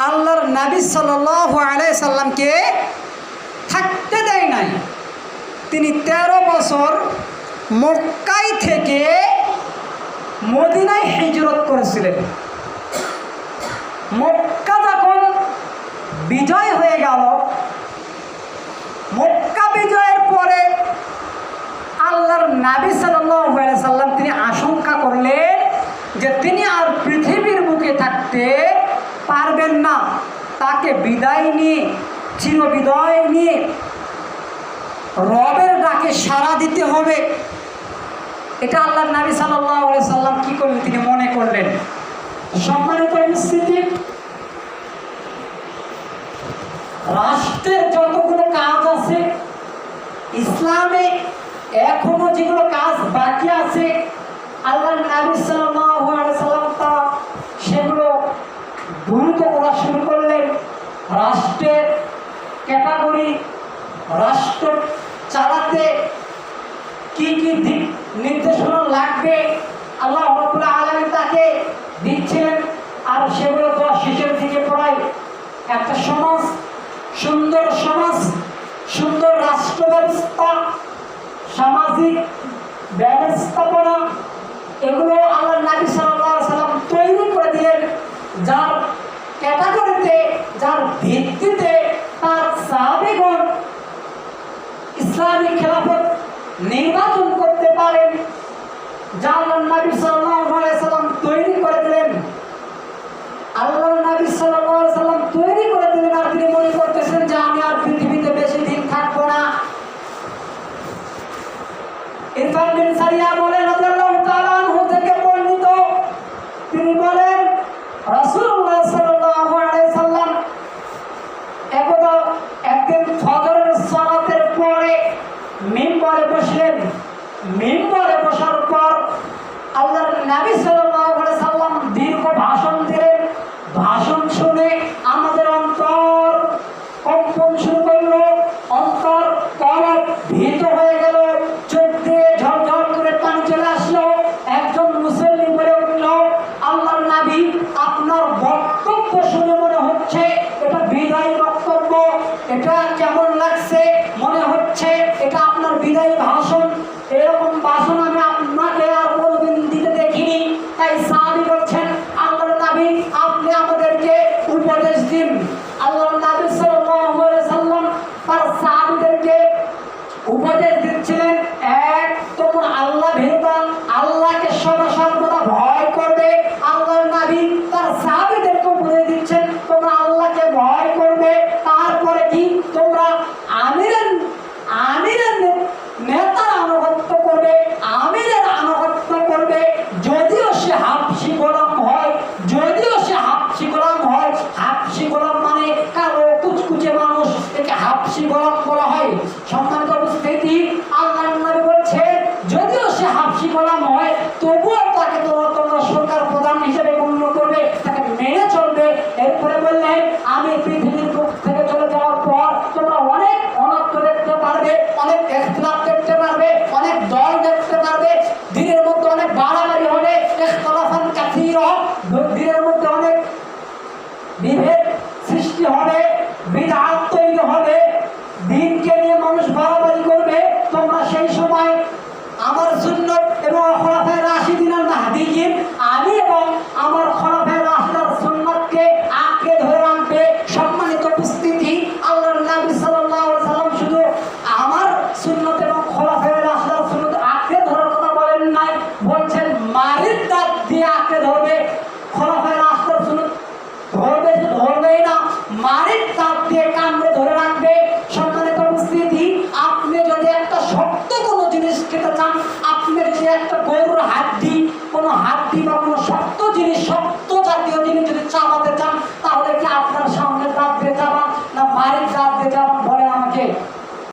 আল্লাহর নবী সাল্লাল্লাহু আলাইহি সাল্লামকে থাকতে দেয় নাই। তিনি 13 বছর মক্কায় থেকে মদিনায় হিজরত করেছিলেন। মক্কা যখন বিজয় হয়ে গেল, মক্কা বিজয়ের পরে আল্লাহর নবী সাল্লাল্লাহু আলাইহি সাল্লাম তিনি আশঙ্কা করলেন যে তিনি আর পৃথিবীর বুকে থাকতে পারবেন না। তাকে বিদায় নিয়ে, চিরবিদায় নিয়ে রবের ডাকে সাড়া দিতে হবে। এটা আল্লাহর নবী সাল্লাল্লাহু আলাইহি সাল্লাম কি করলেন, তিনি মনে করলেন। সম্মানিত উপস্থিতি, রাষ্ট্রের যতগুলো কাজ আছে, ইসলামে এখনো যেগুলো কাজ বাকি আছে, আল্লাহর নবী সাল্লাল্লাহু আলাইহি সাল্লাম তা সেগুলো দ্রুত করা শুরু করলেন। রাষ্ট্রের ক্যাটাগরি, রাষ্ট্র চালাতে কি কি দিক নির্দেশনা লাগবে আল্লাহ রাব্বুল আলামিন তাকে দিচ্ছিলেন। আর সেগুলো তো শেষের দিকে পড়ায় একটা সমাজ, সুন্দর সমাজ, সুন্দর রাষ্ট্র ব্যবস্থা, সামাজিক ব্যবস্থাপনা, এগুলো আল্লাহ নবী সাল্লাল্লাহু আলাইহি সাল্লাম তৈরি করে দিলেন। যার ক্যাটাগরিতে, যার ভিত্তিতে তার সাহাবীগণ ইসলামী খেলাফত নির্বাচন করতে পারেন, যা আল্লাহ নবী সাল্লাল্লাহু আলাইহি সাল্লাম তৈরি করে দিলেন। আল্লাহ নবী সাল্লাল্লাহু আলাইহি সাল্লাম তৈরি করে দিলেন, আর তিনি মনে করতেছেন যে আমি আর পৃথিবীতে বেশি দিন থাকবো না। ইরফান বিন সারিয়া বলেন রাদিয়াল্লাহু তাআলা আনহু থেকে বর্ণিত, তিনি বলেন রাসূলুল্লাহ সাল্লাল্লাহু আলাইহি সাল্লাম একদিন ফজরের সালাতের পরে মিম্বরে বসলেন। মিম্বরে বসার পর আল্লাহর নবী সাল্লাল্লাহু আলাইহি সাল্লাম দীর্ঘ ভাষণ দিলেন। ভাষণ শুনে আমাদের অন্তর কম্পন শুরু করলো, অন্তর কলব ভীত হয়ে গেল, চোখ দিয়ে ঝরঝর করে পানি চলে আসলো। একজন মুসল্লি বলে উঠল, আল্লাহর নবী আপনার বক্তব্য শুনে মনে হচ্ছে এটা বিদায়ী বক্তব্য। এটা কেমন লাগছে? মনে হচ্ছে এটা আপনার বিদায়ী ভাষণ। এরকম ভাষণ আমি আপনাকে আর কোনোদিন দিতে দেখিনি। তাই সাহাবী বলছেন, আল্লাহর নবী আপনি আমাদেরকে উপদেশ দিন। আল্লাহর নবী সাল্লাল্লাহু আলাইহি সাল্লাম তার সাহাবীদেরকে উপদেশ দিচ্ছিলেন, এক, তোমরা আল্লাহ ভীরুতা, আল্লাহকে সর্বদা ভয় করবে। আল্লাহর নবী তার সাহাবীদেরকে উপদেশ দিচ্ছেন, তোমরা আল্লাহকে ভয় করবে। তারপরে কি? তোমরা আমিরের নেতার আনুগত্য করবে, আমিরের আনুগত্য করবে, যদিও সে হাবশী গোলাম হয়, যদিও সে হাবশী গোলাম হয়। হাবশী গোলাম মানে কালো কুচকুচে মানুষ, একে হাবশী গোলাম বলা হয়। সম্মানিত উপস্থিতি, আল্লাহর নবী বলছে যদিও সে হাবশী গোলাম হয়, তবুও তাকে তোমরা সরকার প্রধান হিসেবে গণ্য করবে, তাকে মেনে চলবে। এরপরে বললেন, আমি পৃথিবীর বুক থেকে চলে যাওয়ার পর তোমরা অনেক অনর্থ দেখতে পারবে, অনেক ইখতিলাফ দেখতে পারবে, অনেক দল দেখতে পারবে, দিনের মধ্যে অনেক বাড়াবাড়ি হবে, ইখতিলাফান কাসীরা, দিনের মধ্যে অনেক বিভেদ সৃষ্টি হবে, বিদআত তৈরি হবে, দিনকে নিয়ে মানুষ বাড়াবাড়ি করবে। তোমরা সেই সময় আমার সুন্নাত এবং খোলাফায়ে রাশিদিন আল মাহদিয়িন, আমি এবং আমার খোলাফায়ে রাশিদার সুন্নাতকে আঁকড়ে ধরে রাখবে। সম্মানিত উপস্থিতি, আল্লাহর নবী সাল্লাল্লাহু আলাইহি সাল্লাম শুধু আমার সুন্নাত এবং খোলাফায়ে রাশিদার সুন্নাত আঁকড়ে ধরার কথা বলেন নাই, বলছেন মারির দাঁত দিয়ে আঁকড়ে ধরবে। খোলাফায়ে রাশিদার সুন্নাত ধরবেই না, মারির দাঁত দিয়ে কামড়ে ধরে রাখবে। সম্মানিত উপস্থিতি, আপনি যদি একটা শক্ত কোনো জিনিস খেতে চান, আপনি যদি একটা গরুর হাড্ডি, কোনো হাড্ডি বা কোনো